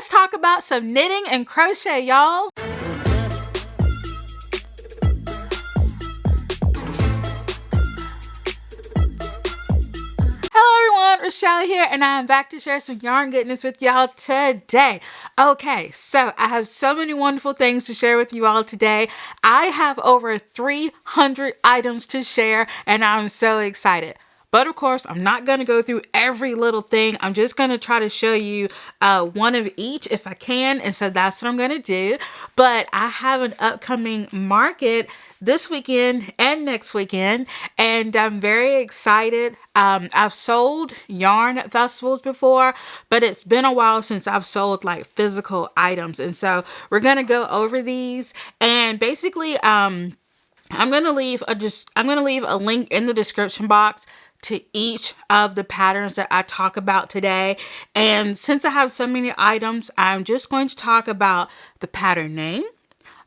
let's talk about some knitting and crochet, y'all. Rochelle here, and I am back to share some yarn goodness with y'all today. Okay, so I have so many wonderful things to share with you all today. I have over 300 items to share, and I'm so excited. But of course, I'm not going to go through every little thing. I'm just going to try to show you one of each if I can. And so that's what I'm going to do. But I have an upcoming market this weekend and next weekend. And I'm very excited. I've sold yarn at festivals before, but it's been a while since I've sold like physical items. And so we're going to go over these. And basically, I'm going to leave a link in the description box to each of the patterns that I talk about today. And since I have so many items, I'm just going to talk about the pattern name,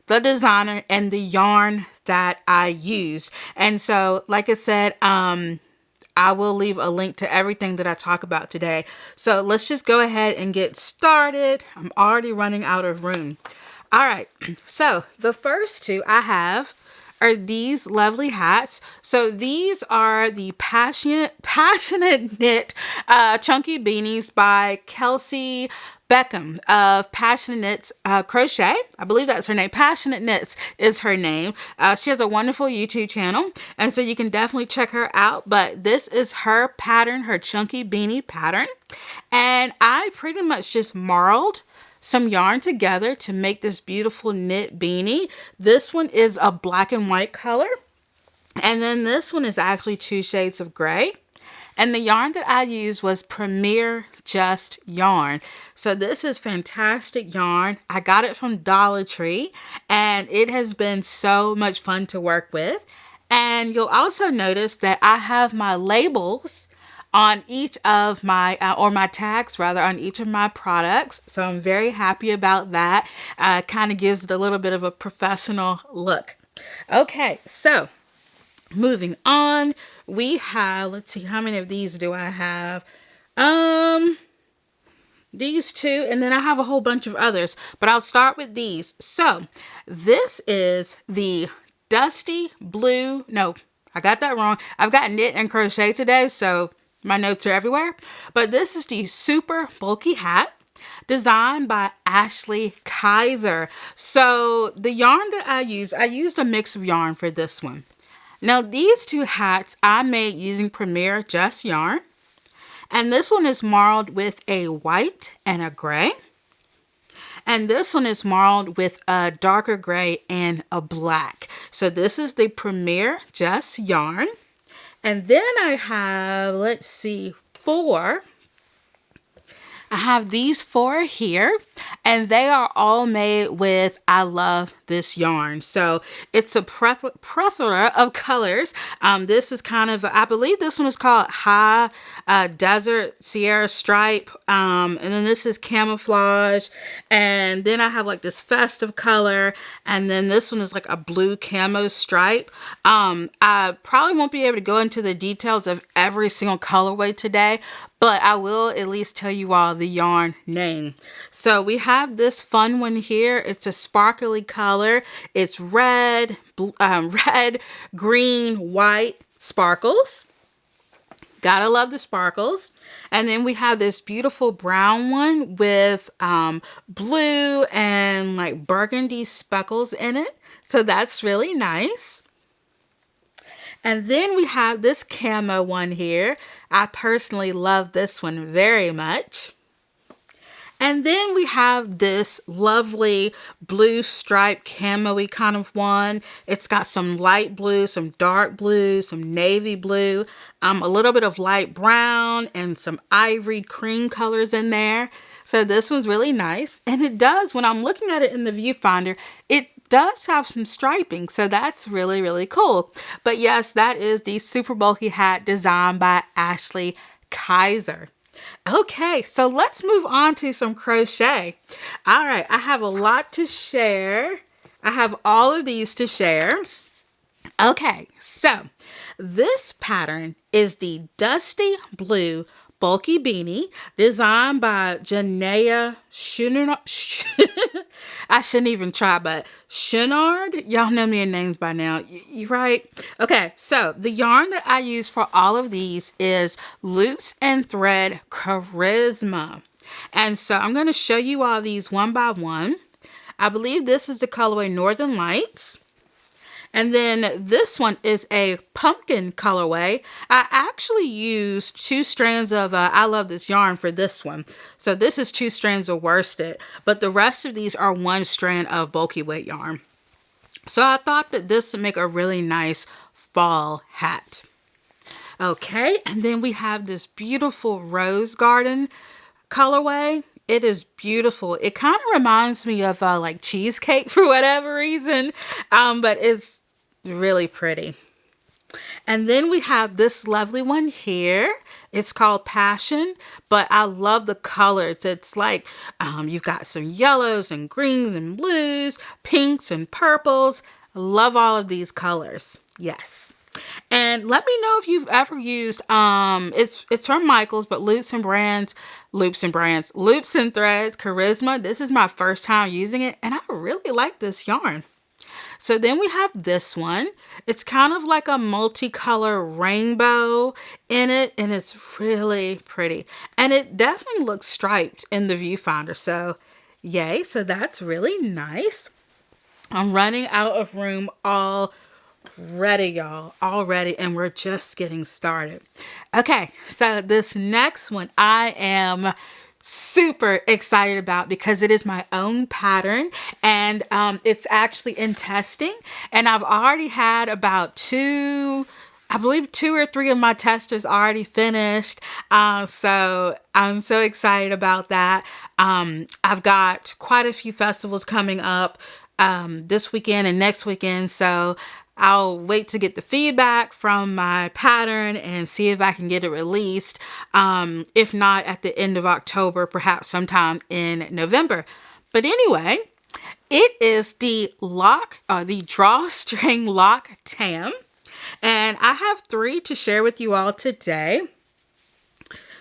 the designer, and the yarn that I use. And so, like I said, I will leave a link to everything that I talk about today. So let's just go ahead and get started. I'm already running out of room. All right, so the first two I have are these lovely hats. So these are the PassioKnit Knit Chunky Beanies by Kelsey Beckham of PassioKnit Crochet. I believe that's her name. PassioKnit Knits is her name. She has a wonderful YouTube channel, and so you can definitely check her out. But this is her pattern, her Chunky Beanie pattern. And I pretty much just marled some yarn together to make this beautiful knit beanie. This one is a black and white color, and then this one is actually 2 shades of gray. And the yarn that I used was Premier Just yarn. So this is fantastic yarn. I got it from Dollar Tree, and it has been so much fun to work with. And you'll also notice that I have my labels on each of my, or my tags rather, on each of my products. So I'm very happy about that. Kind of gives it a little bit of a professional look. Okay, so moving on, we have, let's see, how many of these do I have? These two, and then I have a whole bunch of others, but I'll start with these. So this is the Dusty Blue, no, I got that wrong. I've got knit and crochet today, so my notes are everywhere. But this is the super bulky hat designed by Ashley Kaiser. So the yarn that I used a mix of yarn for this one. Now these two hats I made using Premier Just yarn. And this one is marled with a white and a gray. And this one is marled with a darker gray and a black. So this is the Premier Just yarn. And then I have, let's see, 4. I have these 4 here, and they are all made with I Love This yarn. So it's a plethora of colors. This is kind of, I believe this one is called High Desert Sierra Stripe. And then this is Camouflage. And then I have like this festive color. And then this one is like a blue camo stripe. I probably won't be able to go into the details of every single colorway today, but I will at least tell you all the yarn name. So we have this fun one here. It's a sparkly color. It's red, green, white sparkles. Gotta love the sparkles. And then we have this beautiful brown one with blue and like burgundy speckles in it. So that's really nice. And then we have this camo one here. I personally love this one very much. And then we have this lovely blue striped camo-y kind of one. It's got some light blue, some dark blue, some navy blue, a little bit of light brown, and some ivory cream colors in there. So this one's really nice. And it does, when I'm looking at it in the viewfinder, it does have some striping, so that's really, really cool. But yes, that is the super bulky hat designed by Ashley Kaiser. Okay, so let's move on to some crochet. All right, I have a lot to share. I have all of these to share. Okay, so this pattern is the Dusty Blue bulky beanie designed by Janaea Shunard. I shouldn't even try, but Shunard. Y'all know me in names by now. You right? Okay, so the yarn that I use for all of these is Loops and Thread Charisma. And so I'm going to show you all these one by one. I believe this is the colorway Northern Lights. And then this one is a pumpkin colorway. I actually used 2 strands of I Love This Yarn for this one. So this is 2 strands of worsted, but the rest of these are 1 strand of bulky weight yarn. So I thought that this would make a really nice fall hat. Okay, and then we have this beautiful Rose Garden colorway. It is beautiful. It kind of reminds me of like cheesecake for whatever reason, but it's really pretty. And then we have this lovely one here. It's called Passion, but I love the colors. It's like you've got some yellows and greens and blues, pinks and purples. I love all of these colors. Yes. And let me know if you've ever used it's from Michaels, but Loops and Threads Charisma. This is my first time using it, and I really like this yarn. So then we have this one. It's kind of like a multicolor rainbow in it, and it's really pretty. And it definitely looks striped in the viewfinder, so yay. So that's really nice. I'm running out of room already, y'all. Already, and we're just getting started. Okay, so this next one I am super excited about because it is my own pattern, and it's actually in testing, and I've already had about 2 or 3 of my testers already finished, so I'm so excited about that. I've got quite a few festivals coming up this weekend and next weekend, so I'll wait to get the feedback from my pattern and see if I can get it released. If not at the end of October, perhaps sometime in November. But anyway, it is the drawstring Loc Tam. And I have 3 to share with you all today.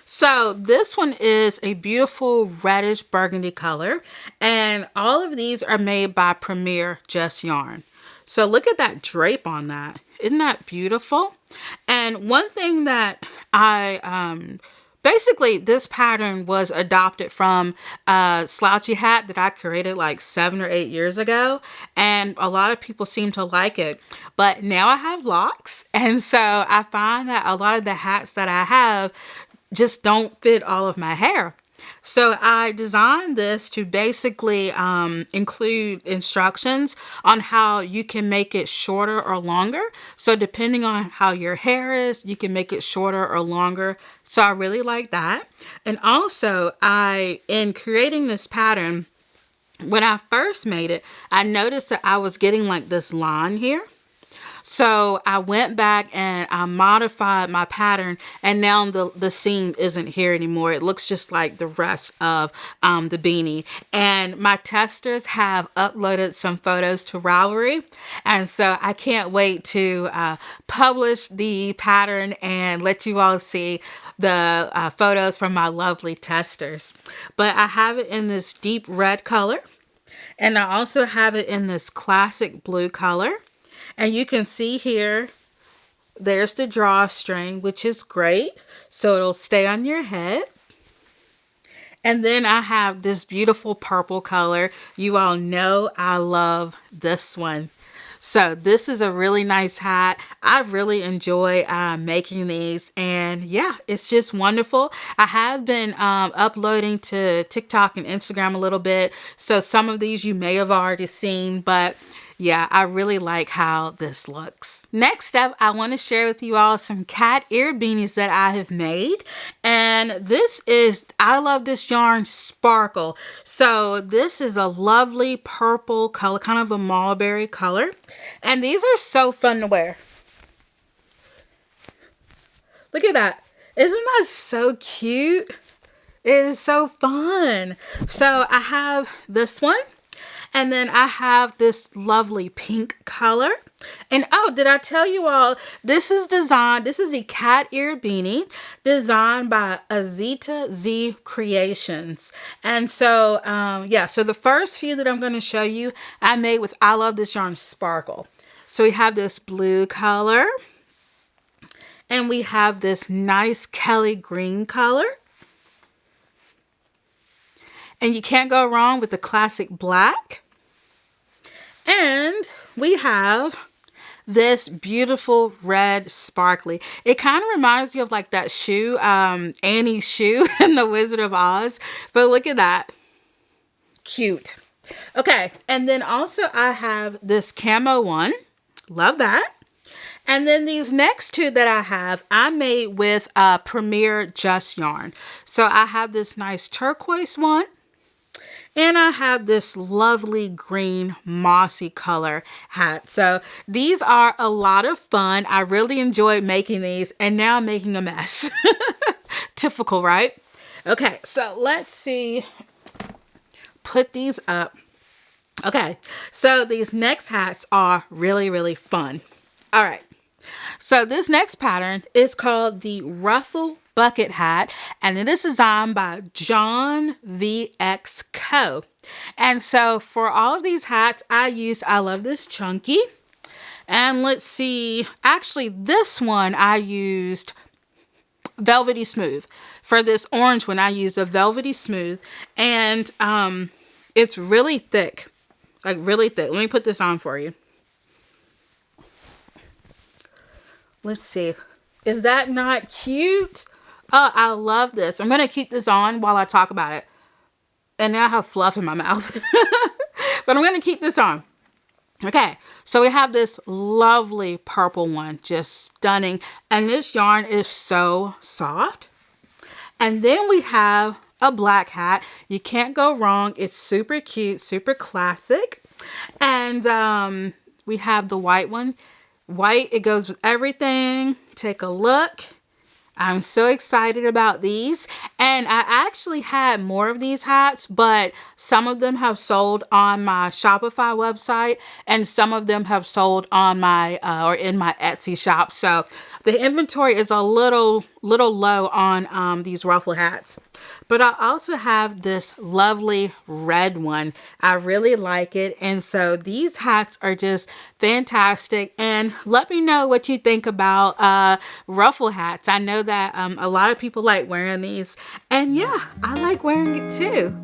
So this one is a beautiful reddish burgundy color. And all of these are made by Premier Just Yarn. So look at that drape on that. Isn't that beautiful? And one thing that basically this pattern was adopted from a slouchy hat that I created like 7 or 8 years ago. And a lot of people seem to like it. But now I have locks. And so I find that a lot of the hats that I have just don't fit all of my hair. So I designed this to basically include instructions on how you can make it shorter or longer. So depending on how your hair is, you can make it shorter or longer. So I really like that. And also in creating this pattern, when I first made it, I noticed that I was getting like this line here. So I went back and I modified my pattern, and now the seam isn't here anymore. It looks just like the rest of the beanie. And my testers have uploaded some photos to Ravelry, and so I can't wait to publish the pattern and let you all see the photos from my lovely testers. But I have it in this deep red color, and I also have it in this classic blue color. And you can see here, there's the drawstring, which is great. So it'll stay on your head. And then I have this beautiful purple color. You all know I love this one. So this is a really nice hat. I really enjoy making these, and yeah, it's just wonderful. I have been uploading to TikTok and Instagram a little bit. So some of these you may have already seen, but yeah, I really like how this looks. Next up, I want to share with you all some cat ear beanies that I have made. And this is, I Love This Yarn Sparkle. So this is a lovely purple color, kind of a mulberry color. And these are so fun to wear. Look at that. Isn't that so cute? It is so fun. So I have this one. And then I have this lovely pink color. And oh, did I tell you all, this is a cat ear beanie designed by Azita Z Creations. And so, yeah, so the first few that I'm going to show you, I made with I Love This Yarn Sparkle. So we have this blue color. And we have this nice Kelly green color. And you can't go wrong with the classic black. And we have this beautiful red sparkly. It kind of reminds you of like that shoe, Annie's shoe in The Wizard of Oz. But look at that. Cute. Okay. And then also I have this camo one. Love that. And then these next two that I have, I made with Premier Just Yarn. So I have this nice turquoise one. And I have this lovely green mossy color hat. So these are a lot of fun. I really enjoyed making these. And now I'm making a mess. Typical, right? Okay, so let's see. Put these up. Okay, so these next hats are really, really fun. All right. So this next pattern is called the Ruffle Bucket Hat, and it is designed by John VX Co. And so for all of these hats, I Love This Chunky. And let's see, actually this one I used Velvety Smooth. For this orange one, I used a Velvety Smooth, and it's really thick, like really thick. Let me put this on for you. Let's see. Is that not cute? Oh, I love this. I'm going to keep this on while I talk about it. And now I have fluff in my mouth. But I'm going to keep this on. Okay. So we have this lovely purple one. Just stunning. And this yarn is so soft. And then we have a black hat. You can't go wrong. It's super cute. Super classic. And we have the white one. White, it goes with everything. Take a look. I'm so excited about these. And I actually had more of these hats, but some of them have sold on my Shopify website and some of them have sold on my or in my Etsy shop. So the inventory is a little low on these ruffle hats. But I also have this lovely red one. I really like it. And so these hats are just fantastic. And let me know what you think about ruffle hats. I know that a lot of people like wearing these. And yeah, I like wearing it too.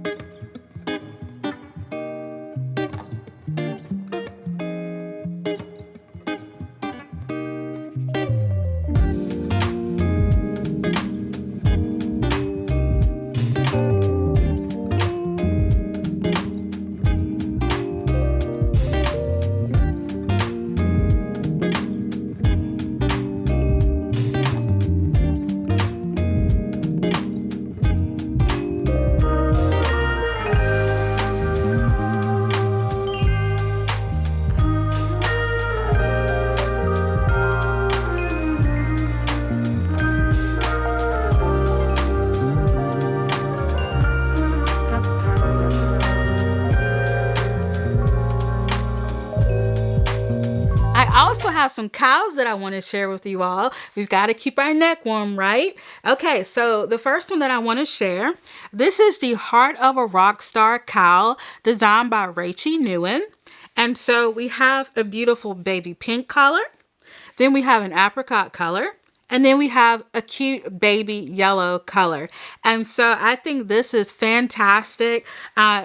I also have some cowls that I want to share with you all. We've got to keep our neck warm, right? Okay, so the first one that I want to share, this is the Heart of a Rockstar cowl designed by Rachie Newen. And so we have a beautiful baby pink color. Then we have an apricot color. And then we have a cute baby yellow color. And so I think this is fantastic.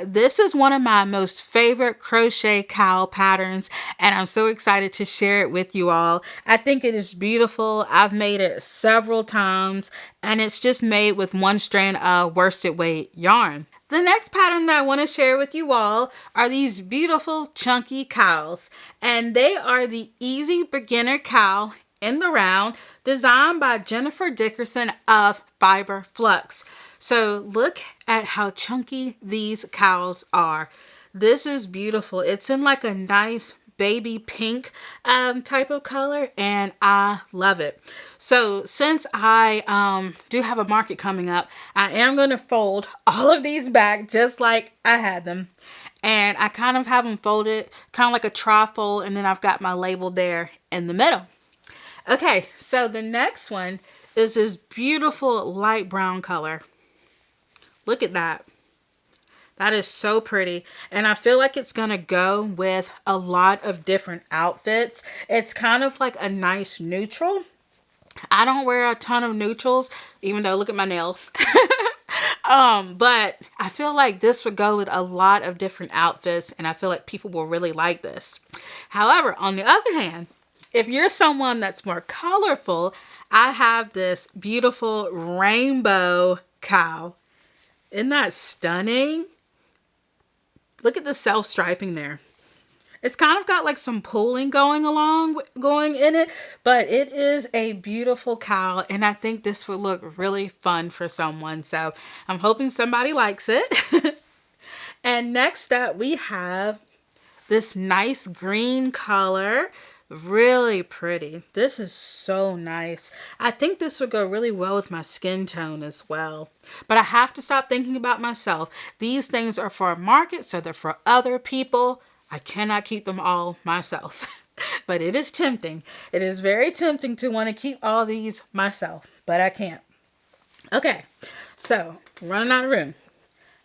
This is one of my most favorite crochet cowl patterns. And I'm so excited to share it with you all. I think it is beautiful. I've made it several times. And it's just made with one strand of worsted weight yarn. The next pattern that I want to share with you all are these beautiful chunky cowls. And they are the Easy Beginner Cowl in the round, designed by Jennifer Dickerson of Fiber Flux. So look at how chunky these cowls are. This is beautiful. It's in like a nice baby pink type of color, and I love it. So since I do have a market coming up, I am going to fold all of these back just like I had them. And I kind of have them folded, kind of like a tri-fold, and then I've got my label there in the middle. Okay, so the next one is this beautiful light brown color. Look at that. That is so pretty. And I feel like it's going to go with a lot of different outfits. It's kind of like a nice neutral. I don't wear a ton of neutrals, even though look at my nails. But I feel like this would go with a lot of different outfits, and I feel like people will really like this. However, on the other hand, if you're someone that's more colorful, I have this beautiful rainbow cowl. Isn't that stunning? Look at the self-striping there. It's kind of got like some pooling going in it, but it is a beautiful cowl, and I think this would look really fun for someone. So I'm hoping somebody likes it. And next up, we have this nice green color. Really pretty. This is so nice. I think this would go really well with my skin tone as well. But I have to stop thinking about myself. These things are for a market, so they're for other people. I cannot keep them all myself. But it is tempting. It is very tempting to want to keep all these myself, but I can't. Okay, so running out of room.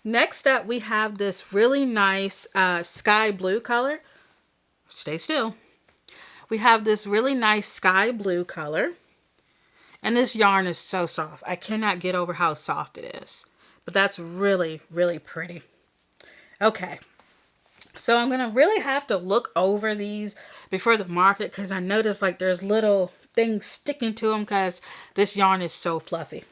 Next up, we have this really nice sky blue color. Stay still. We have this really nice sky blue color. And this yarn is so soft. I cannot get over how soft it is. But that's really, really pretty. Okay. So I'm going to really have to look over these before the market, because I notice like there's little things sticking to them because this yarn is so fluffy.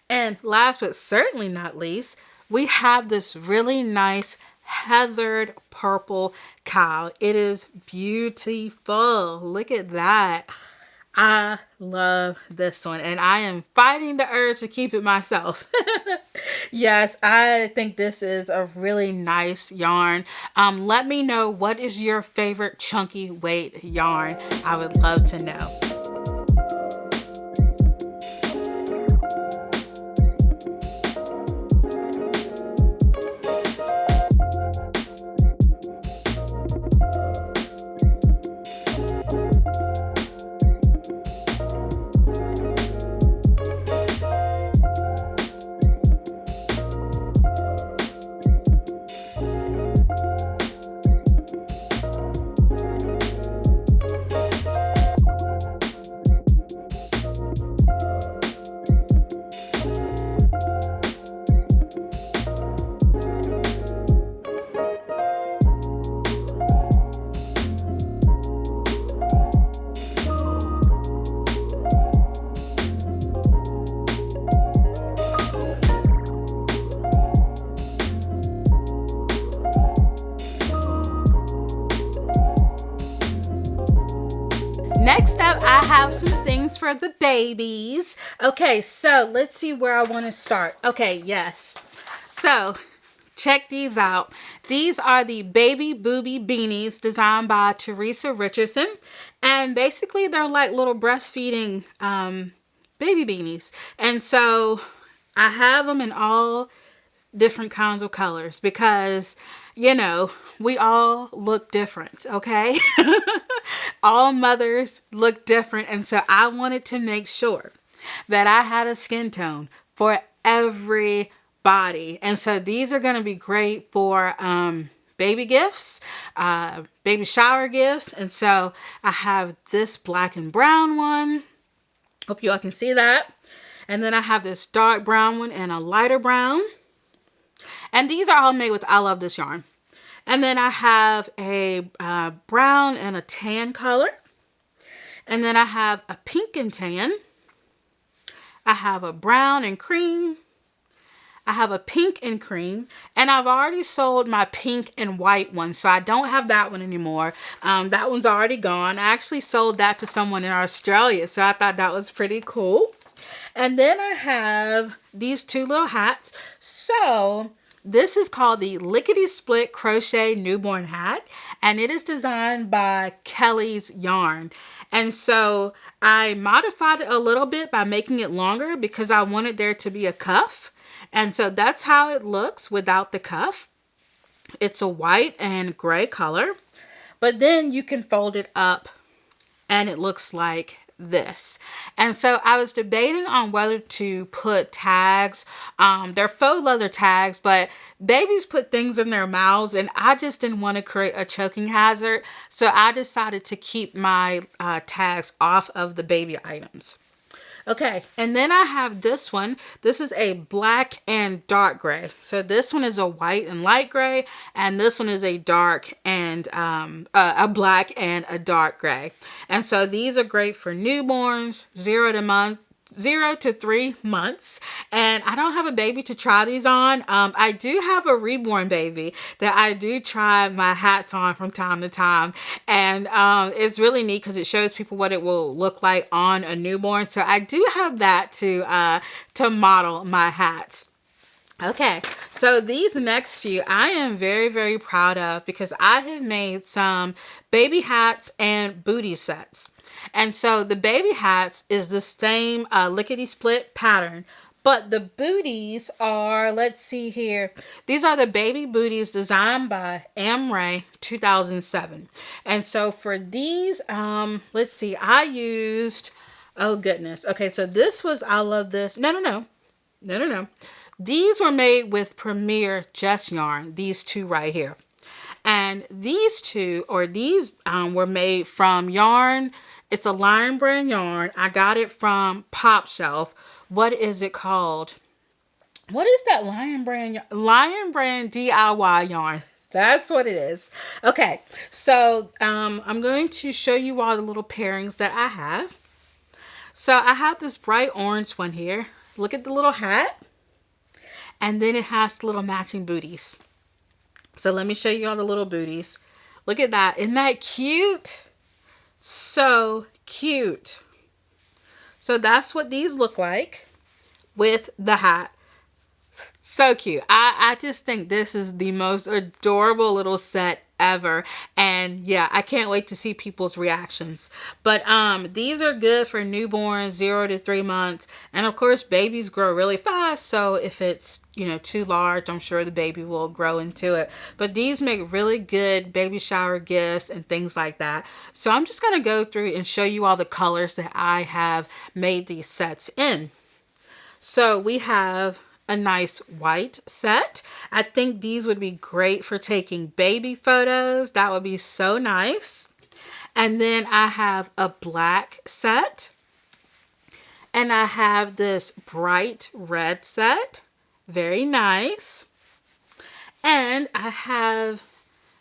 And last but certainly not least, we have this really nice heathered purple cowl. It is beautiful. Look at that. I love this one, and I am fighting the urge to keep it myself. Yes, I think this is a really nice yarn. Let me know, what is your favorite chunky weight yarn? I would love to know. Next up, I have some things for the babies. Okay, so let's see where I want to start. Okay, yes. So check these out. These are the baby boobie beanies designed by Teresa Richardson. And basically they're like little breastfeeding baby beanies. And so I have them in all different kinds of colors because, you know, we all look different, okay? All mothers look different, and so I wanted to make sure that I had a skin tone for everybody. And so these are going to be great for baby gifts, baby shower gifts. And so I have this black and brown one. Hope you all can see that. And then I have this dark brown one and a lighter brown. And these are all made with I Love This yarn. And then I have a brown and a tan color. And then I have a pink and tan. I have a brown and cream. I have a pink and cream. And I've already sold my pink and white one, so I don't have that one anymore. That one's already gone. I actually sold that to someone in Australia, so I thought that was pretty cool. And then I have these two little hats. So this is called the Lickety Split Crochet Newborn Hat, and it is designed by Kelly's Yarn. And so I modified it a little bit by making it longer because I wanted there to be a cuff. And so that's how it looks without the cuff. It's a white and gray color, but then you can fold it up and it looks like this. And so I was debating on whether to put tags. They're faux leather tags, but babies put things in their mouths and I just didn't want to create a choking hazard. So I decided to keep my tags off of the baby items. Okay, and then I have this one. This is a black and dark gray. So this one is a white and light gray, and this one is a dark and a black and a dark gray. And so these are great for newborns, 0 to 3 months. And I don't have a baby to try these on. I do have a reborn baby that I do try my hats on from time to time. And it's really neat because it shows people what it will look like on a newborn. So I do have that to model my hats. Okay, so these next few I am very, very proud of because I have made some baby hats and booty sets. And so the baby hats is the same lickety split pattern, but the booties are, let's see here. These are the baby booties designed by Amray 2007. And so for these, let's see, I used, oh goodness. Okay, so this was, I love this. No. These were made with Premier Just Yarn, these two right here. And these two, or these were made from yarn. It's a Lion Brand yarn. I got it from Pop Shelf. What is it called? What is that Lion Brand DIY yarn? That's what it is. Okay, so I'm going to show you all the little pairings that I have. So I have this bright orange one here. Look at the little hat. And then it has little matching booties. So let me show you all the little booties. Look at that. Isn't that cute? So cute. So that's what these look like with the hat. So cute. I just think this is the most adorable little set ever. And yeah, I can't wait to see people's reactions. But these are good for newborns, 0 to 3 months. And of course, babies grow really fast. So if it's, you know, too large, I'm sure the baby will grow into it. But these make really good baby shower gifts and things like that. So I'm just going to go through and show you all the colors that I have made these sets in. So we have a nice white set. I think these would be great for taking baby photos. That would be so nice. And then I have a black set. And I have this bright red set. Very nice. And I have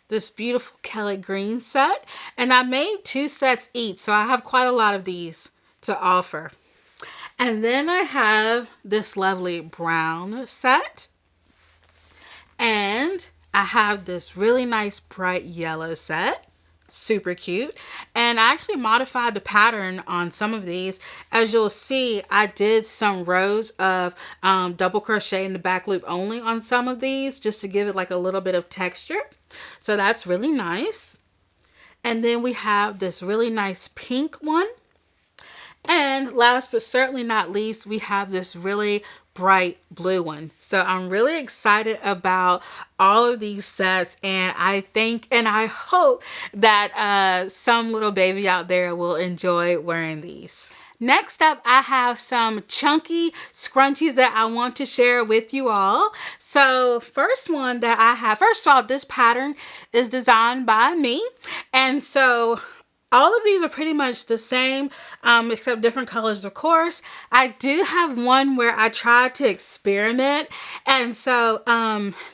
this beautiful Kelly green set. And I made 2 sets each, so I have quite a lot of these to offer. And then I have this lovely brown set. And I have this really nice bright yellow set. Super cute. And I actually modified the pattern on some of these. As you'll see, I did some rows of double crochet in the back loop only on some of these, just to give it like a little bit of texture. So that's really nice. And then we have this really nice pink one. And last but certainly not least, we have this really bright blue one. So I'm really excited about all of these sets, and I think and I hope that some little baby out there will enjoy wearing these. Next up, I have some chunky scrunchies that I want to share with you all. So first one that I have, first of all, this pattern is designed by me. And so all of these are pretty much the same, except different colors, of course. I do have one where I tried to experiment. And so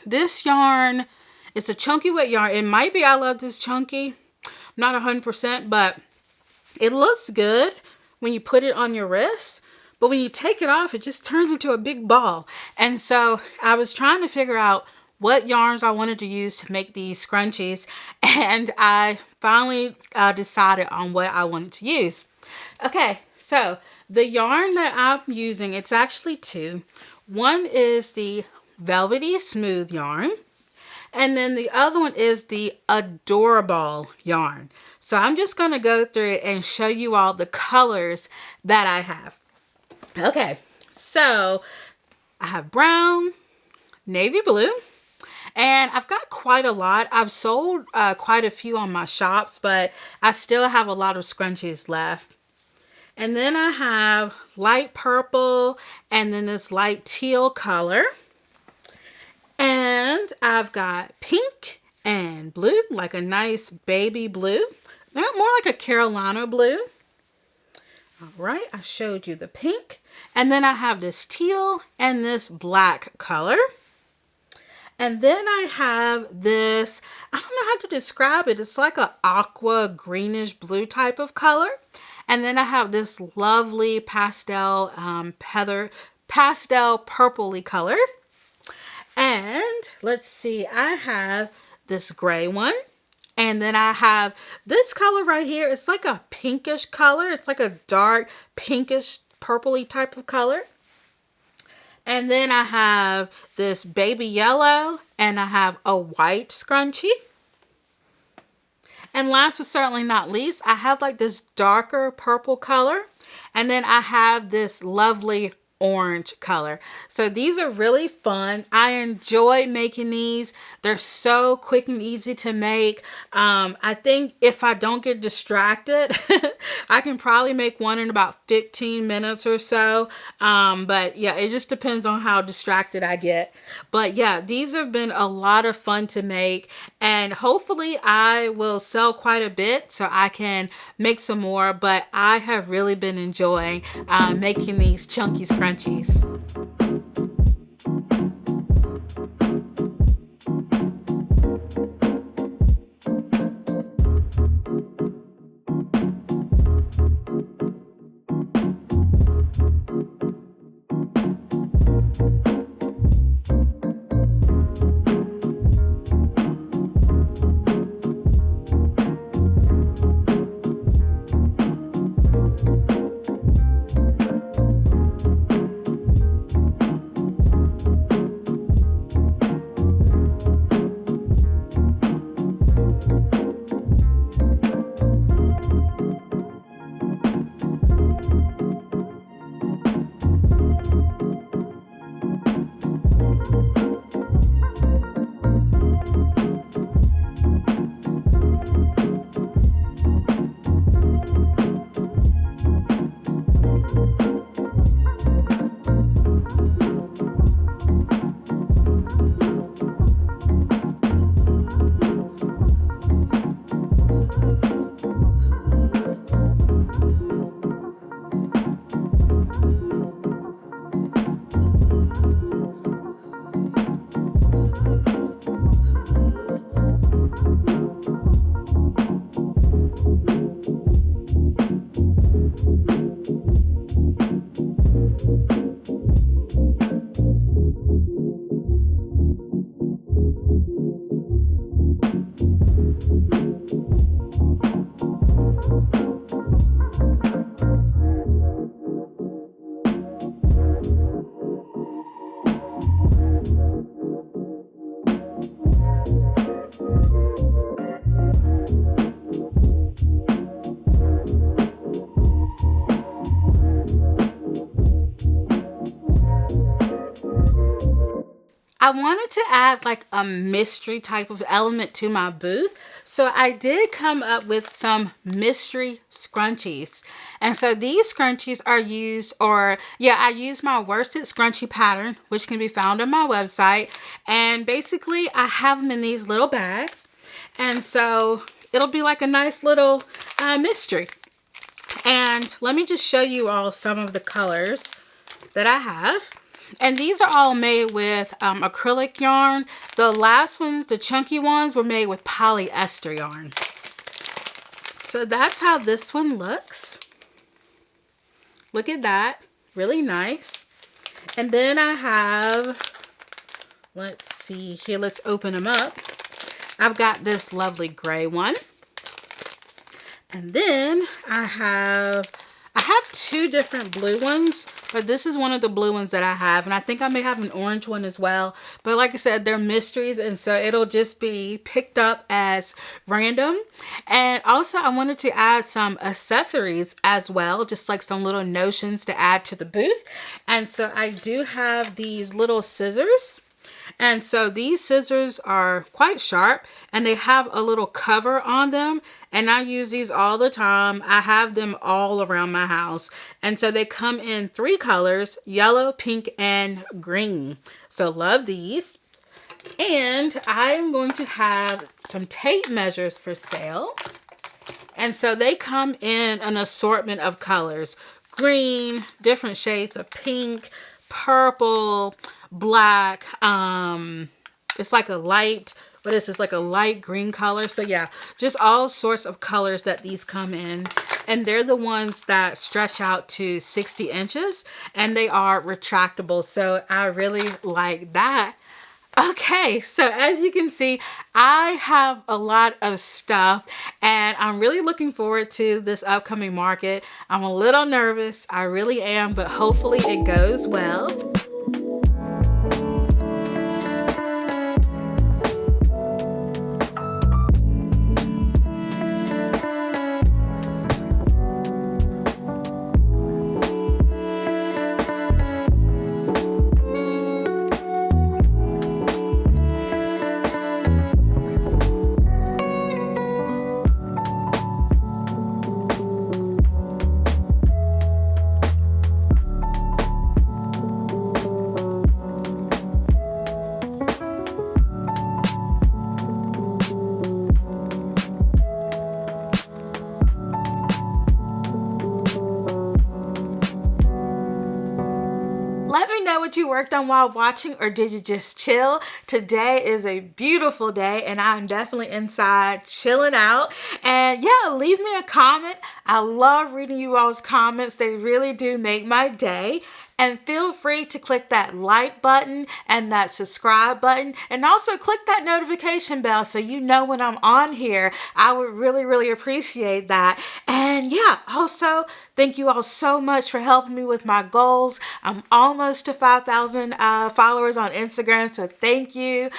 this yarn, it's a chunky wet yarn. It might be I Love This Chunky. Not 100%, but it looks good when you put it on your wrist. But when you take it off, it just turns into a big ball. And so I was trying to figure out what yarns I wanted to use to make these scrunchies, and I finally decided on what I wanted to use. Okay, so the yarn that I'm using, it's actually 2. One is the Velvety Smooth yarn, and then the other one is the Adorable yarn. So I'm just going to go through it and show you all the colors that I have. Okay, so I have brown, navy blue, and I've got quite a lot. I've sold quite a few on my shops, but I still have a lot of scrunchies left. And then I have light purple and then this light teal color. And I've got pink and blue, like a nice baby blue. More like a Carolina blue. All right, I showed you the pink. And then I have this teal and this black color. And then I have this, I don't know how to describe it. It's like an aqua greenish blue type of color. And then I have this lovely pastel pastel purpley color. And let's see, I have this gray one. And then I have this color right here. It's like a pinkish color. It's like a dark pinkish purpley type of color. And then I have this baby yellow and I have a white scrunchie. And last but certainly not least, I have like this darker purple color. And then I have this lovely orange color. So these are really fun. I enjoy making these. They're so quick and easy to make. I think if I don't get distracted, I can probably make one in about 15 minutes or so. But yeah, it just depends on how distracted I get. But yeah, these have been a lot of fun to make, and hopefully I will sell quite a bit so I can make some more. But I have really been enjoying making these chunky scrunchies. I wanted to add like a mystery type of element to my booth. So I did come up with some mystery scrunchies. And so these scrunchies are used, I use my worsted scrunchie pattern, which can be found on my website. And basically I have them in these little bags. And so it'll be like a nice little mystery. And let me just show you all some of the colors that I have. And these are all made with acrylic yarn. The last ones, the chunky ones, were made with polyester yarn. So that's how this one looks. Look at that. Really nice. And then I have, let's see here, let's open them up. I've got this lovely gray one. And then I have two different blue ones, but this is one of the blue ones that I have, and I think I may have an orange one as well. But like I said, they're mysteries, and so it'll just be picked up as random. And also I wanted to add some accessories as well, just like some little notions to add to the booth. And so I do have these little scissors. And so these scissors are quite sharp and they have a little cover on them. And I use these all the time. I have them all around my house. And so they come in 3 colors, yellow, pink, and green. So love these. And I'm going to have some tape measures for sale. And so they come in an assortment of colors. Green, different shades of pink, purple, black. It's like a light, what is this? Like a light green color. So yeah, just all sorts of colors that these come in. And they're the ones that stretch out to 60 inches. And they are retractable. So I really like that. Okay, so as you can see, I have a lot of stuff and I'm really looking forward to this upcoming market. I'm a little nervous, I really am, but hopefully it goes well. Let me know what you worked on while watching, or did you just chill? Today is a beautiful day and I'm definitely inside chilling out. And yeah, leave me a comment. I love reading you all's comments. They really do make my day. And feel free to click that like button and that subscribe button, and also click that notification bell so you know when I'm on here. I would really, really appreciate that. And yeah, also thank you all so much for helping me with my goals. I'm almost to 5,000 followers on Instagram, so thank you.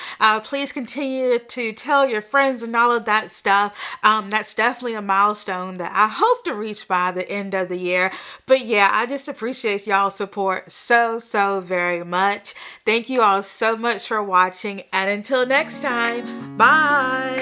Please continue to tell your friends and all of that stuff. That's definitely a milestone that I hope to reach by the end of the year. But yeah, I just appreciate y'all's support so very much. Thank you all so much for watching, and until next time, bye.